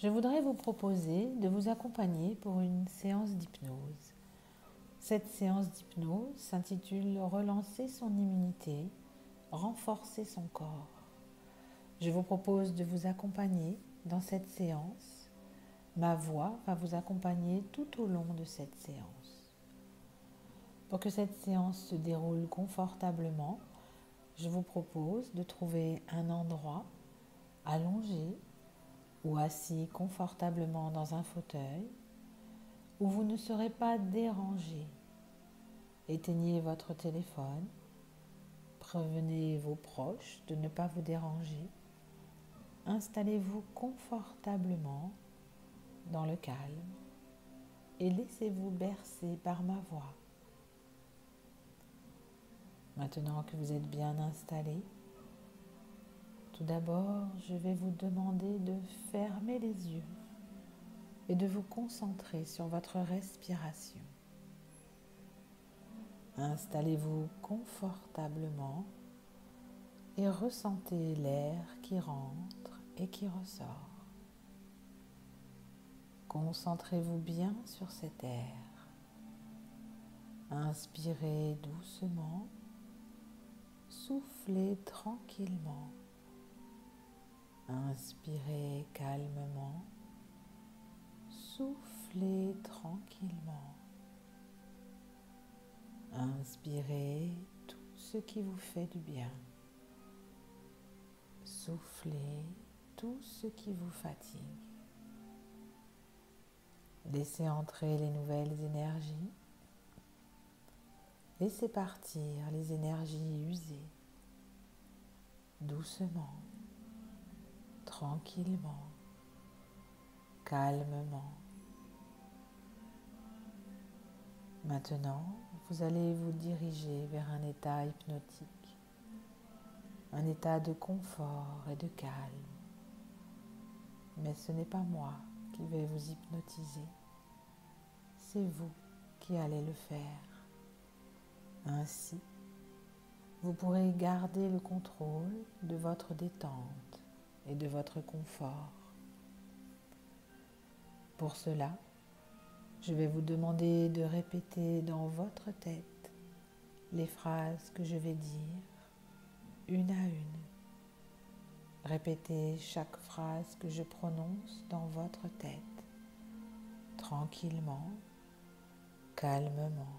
je voudrais vous proposer de vous accompagner pour une séance d'hypnose. Cette séance d'hypnose s'intitule « Relancer son immunité, renforcer son corps ». Je vous propose de vous accompagner dans cette séance. Ma voix va vous accompagner tout au long de cette séance. Pour que cette séance se déroule confortablement, je vous propose de trouver un endroit allongé ou assis confortablement dans un fauteuil où vous ne serez pas dérangé. Éteignez votre téléphone, prévenez vos proches de ne pas vous déranger. Installez-vous confortablement dans le calme et laissez-vous bercer par ma voix. Maintenant que vous êtes bien installé, tout d'abord, je vais vous demander de fermer les yeux et de vous concentrer sur votre respiration. Installez-vous confortablement et ressentez l'air qui rentre et qui ressort. Concentrez-vous bien sur cet air. Inspirez doucement, soufflez tranquillement. Inspirez calmement, soufflez tranquillement. Inspirez tout ce qui vous fait du bien. Soufflez tout ce qui vous fatigue. Laissez entrer les nouvelles énergies. Laissez partir les énergies usées. Doucement, tranquillement, calmement. Maintenant, vous allez vous diriger vers un état hypnotique, un état de confort et de calme. Mais ce n'est pas moi qui vais vous hypnotiser, c'est vous qui allez le faire. Ainsi, vous pourrez garder le contrôle de votre détente et de votre confort. Pour cela, je vais vous demander de répéter dans votre tête les phrases que je vais dire, une à une. Répétez chaque phrase que je prononce dans votre tête, tranquillement, calmement.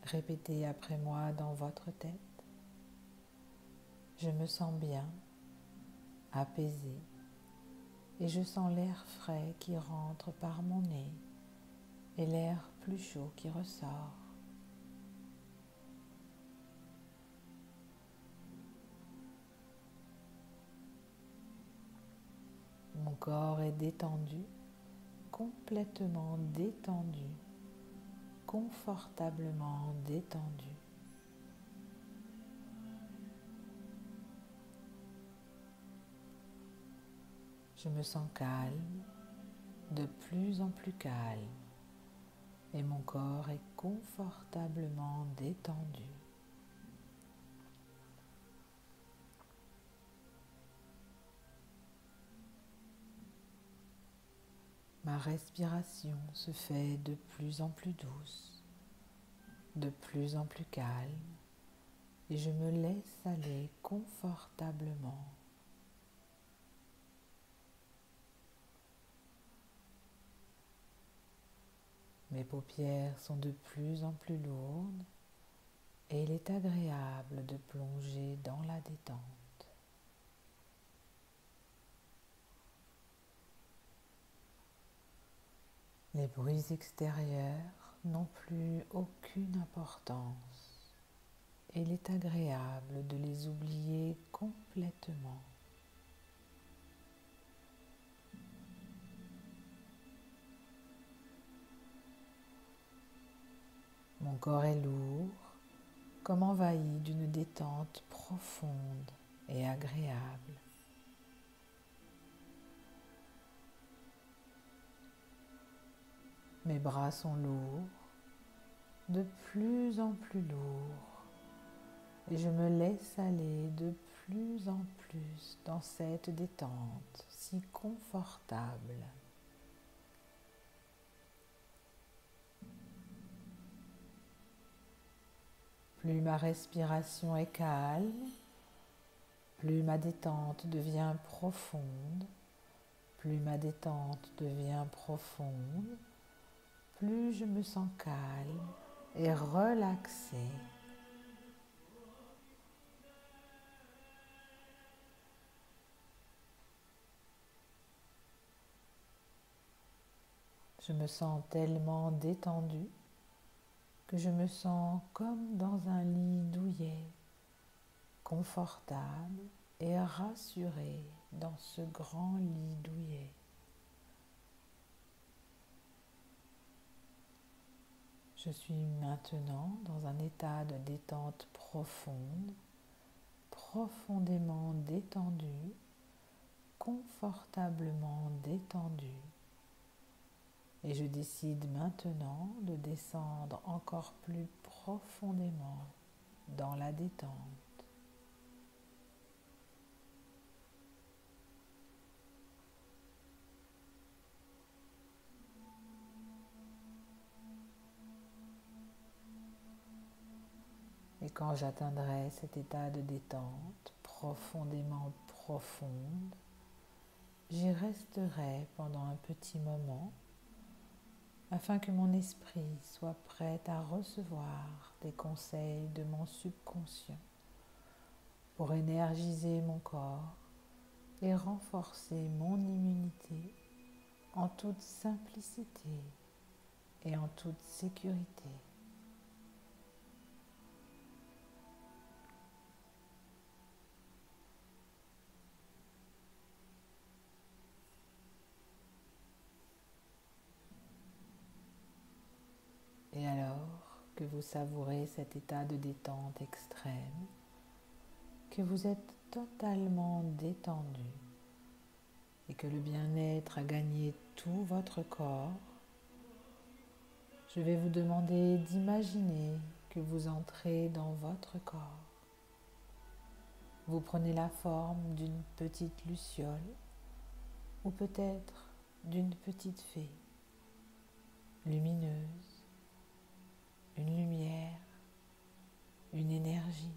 Répétez après moi dans votre tête. Je me sens bien, apaisé, et je sens l'air frais qui rentre par mon nez et l'air plus chaud qui ressort. Mon corps est détendu, complètement détendu, confortablement détendu. Je me sens calme, de plus en plus calme, et mon corps est confortablement détendu. Ma respiration se fait de plus en plus douce, de plus en plus calme, et je me laisse aller confortablement. Mes paupières sont de plus en plus lourdes et il est agréable de plonger dans la détente. Les bruits extérieurs n'ont plus aucune importance et il est agréable de les oublier complètement. Mon corps est lourd, comme envahi d'une détente profonde et agréable. Mes bras sont lourds, de plus en plus lourds, et je me laisse aller de plus en plus dans cette détente si confortable. Plus ma respiration est calme, plus ma détente devient profonde, plus ma détente devient profonde, plus je me sens calme et relaxé. Je me sens tellement détendu que je me sens comme dans un lit douillet, confortable et rassuré dans ce grand lit douillet. Je suis maintenant dans un état de détente profonde, profondément détendu, confortablement détendu. Et je décide maintenant de descendre encore plus profondément dans la détente. Et quand j'atteindrai cet état de détente profondément profonde, j'y resterai pendant un petit moment afin que mon esprit soit prêt à recevoir des conseils de mon subconscient pour énergiser mon corps et renforcer mon immunité en toute simplicité et en toute sécurité. Et alors que vous savourez cet état de détente extrême, que vous êtes totalement détendu et que le bien-être a gagné tout votre corps, je vais vous demander d'imaginer que vous entrez dans votre corps. Vous prenez la forme d'une petite luciole ou peut-être d'une petite fée lumineuse, une lumière, une énergie.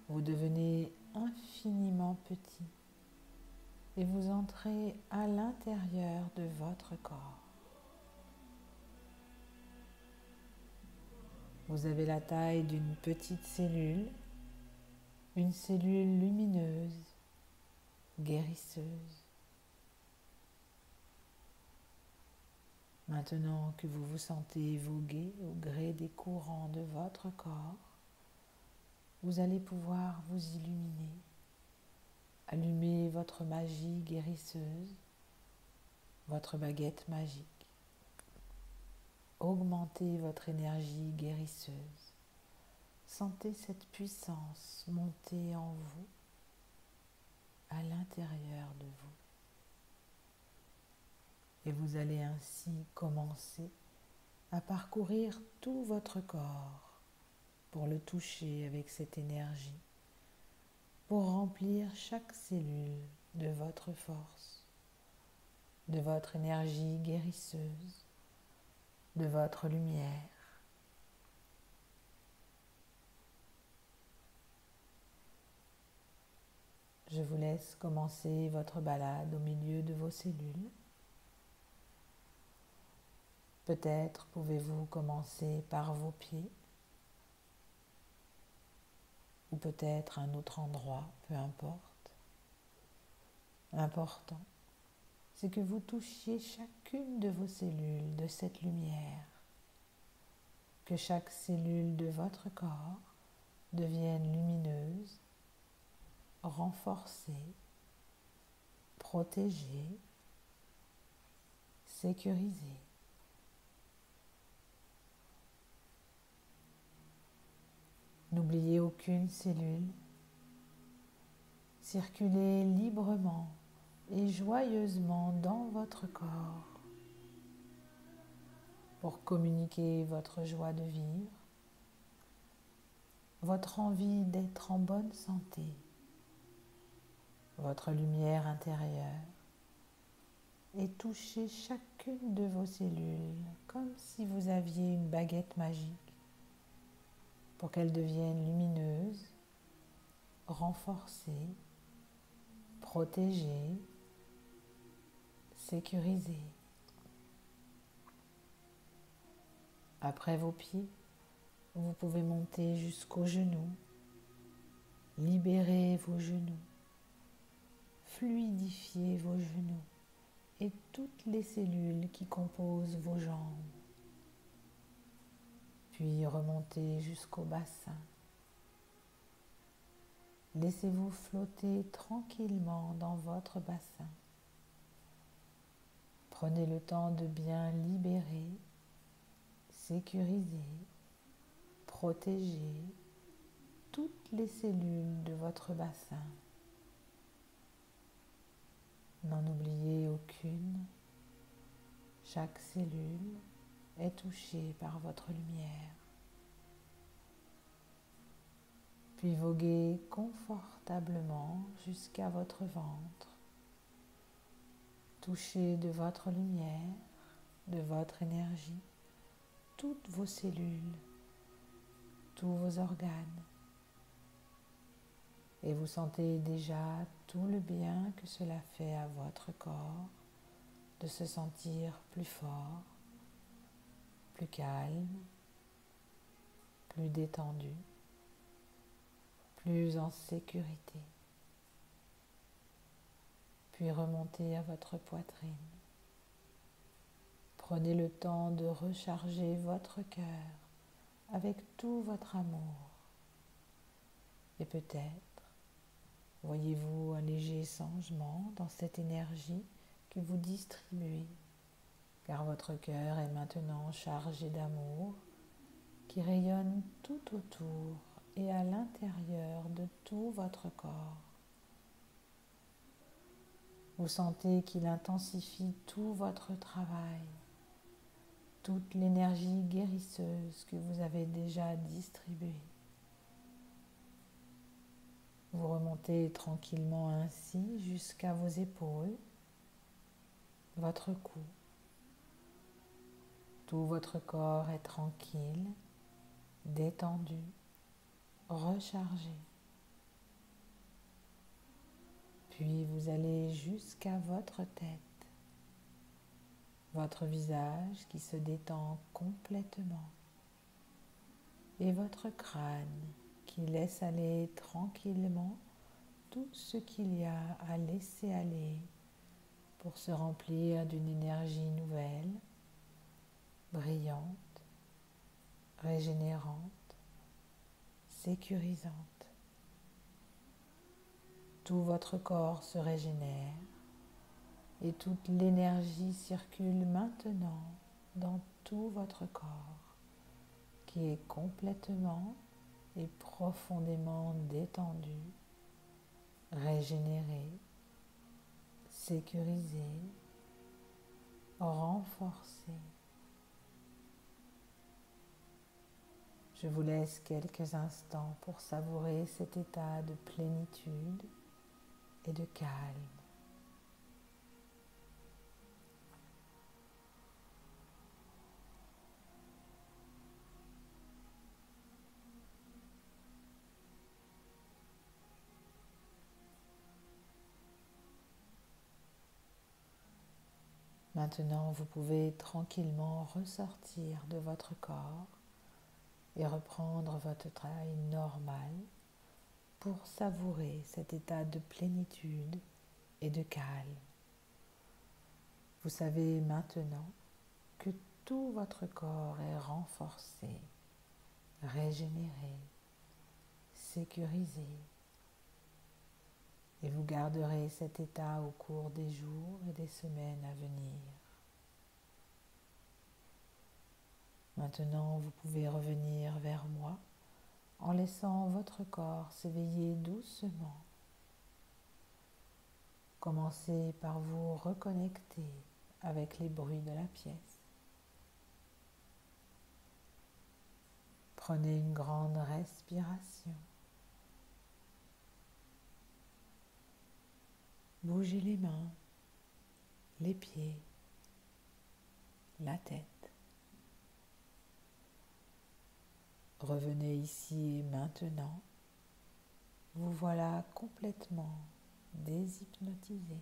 Vous devenez infiniment petit et vous entrez à l'intérieur de votre corps. Vous avez la taille d'une petite cellule, une cellule lumineuse, guérisseuse. Maintenant que vous vous sentez voguer au gré des courants de votre corps, vous allez pouvoir vous illuminer, allumer votre magie guérisseuse, votre baguette magique. Augmentez votre énergie guérisseuse. Sentez cette puissance monter en vous, à l'intérieur de vous. Et vous allez ainsi commencer à parcourir tout votre corps pour le toucher avec cette énergie, pour remplir chaque cellule de votre force, de votre énergie guérisseuse, de votre lumière. Je vous laisse commencer votre balade au milieu de vos cellules. Peut-être pouvez-vous commencer par vos pieds, ou peut-être un autre endroit, peu importe. L'important, c'est que vous touchiez chacune de vos cellules de cette lumière, que chaque cellule de votre corps devienne lumineuse, renforcée, protégée, sécurisée. N'oubliez aucune cellule. Circulez librement et joyeusement dans votre corps pour communiquer votre joie de vivre, votre envie d'être en bonne santé, votre lumière intérieure, et touchez chacune de vos cellules comme si vous aviez une baguette magique pour qu'elles deviennent lumineuses, renforcées, protégées, sécurisées. Après vos pieds, vous pouvez monter jusqu'aux genoux, libérer vos genoux, fluidifier vos genoux et toutes les cellules qui composent vos jambes. Puis remontez jusqu'au bassin. Laissez-vous flotter tranquillement dans votre bassin. Prenez le temps de bien libérer, sécuriser, protéger toutes les cellules de votre bassin. N'en oubliez aucune. Chaque cellule est touchée par votre lumière. Puis voguez confortablement jusqu'à votre ventre. Touchez de votre lumière, de votre énergie, toutes vos cellules, tous vos organes. Et vous sentez déjà tout le bien que cela fait à votre corps de se sentir plus fort, plus calme, plus détendu, plus en sécurité. Puis remontez à votre poitrine. Prenez le temps de recharger votre cœur avec tout votre amour. Et peut-être voyez-vous un léger changement dans cette énergie que vous distribuez, car votre cœur est maintenant chargé d'amour qui rayonne tout autour et à l'intérieur de tout votre corps. Vous sentez qu'il intensifie tout votre travail, toute l'énergie guérisseuse que vous avez déjà distribuée. Vous remontez tranquillement ainsi jusqu'à vos épaules, votre cou. Tout votre corps est tranquille, détendu, rechargé. Puis vous allez jusqu'à votre tête, votre visage qui se détend complètement et votre crâne qui laisse aller tranquillement tout ce qu'il y a à laisser aller pour se remplir d'une énergie nouvelle, brillante, régénérante, sécurisante. Tout votre corps se régénère et toute l'énergie circule maintenant dans tout votre corps qui est complètement et profondément détendu, régénéré, sécurisé, renforcé. Je vous laisse quelques instants pour savourer cet état de plénitude et de calme. Maintenant, vous pouvez tranquillement ressortir de votre corps et reprendre votre travail normal pour savourer cet état de plénitude et de calme. Vous savez maintenant que tout votre corps est renforcé, régénéré, sécurisé. Et vous garderez cet état au cours des jours et des semaines à venir. Maintenant, vous pouvez revenir vers moi en laissant votre corps s'éveiller doucement. Commencez par vous reconnecter avec les bruits de la pièce. Prenez une grande respiration. Bougez les mains, les pieds, la tête. Revenez ici et maintenant. Vous voilà complètement déshypnotisé.